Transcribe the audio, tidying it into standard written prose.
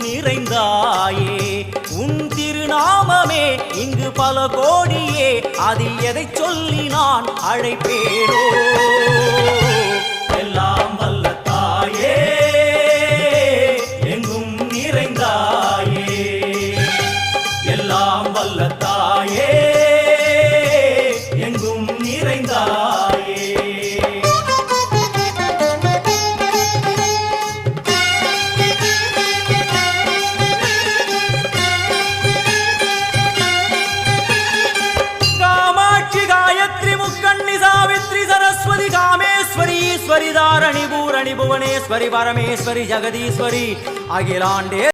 நிறைந்தாயே உன் திருநாமமே இங்கு பல கோடியே அதில் எதை சொல்லி நான் அழைப்பேனோ எல்லாம் வல்ல தாயே எங்கும் நிறைந்தாயே எல்லாம் வல்ல தாயே எங்கும் நிறைந்தாயே सरस्वती कामेश्वरी ईश्वरी धारणी भूरणी भुवनेश्वरी परमेश्वरी जगदीश्वरी अखिलांडे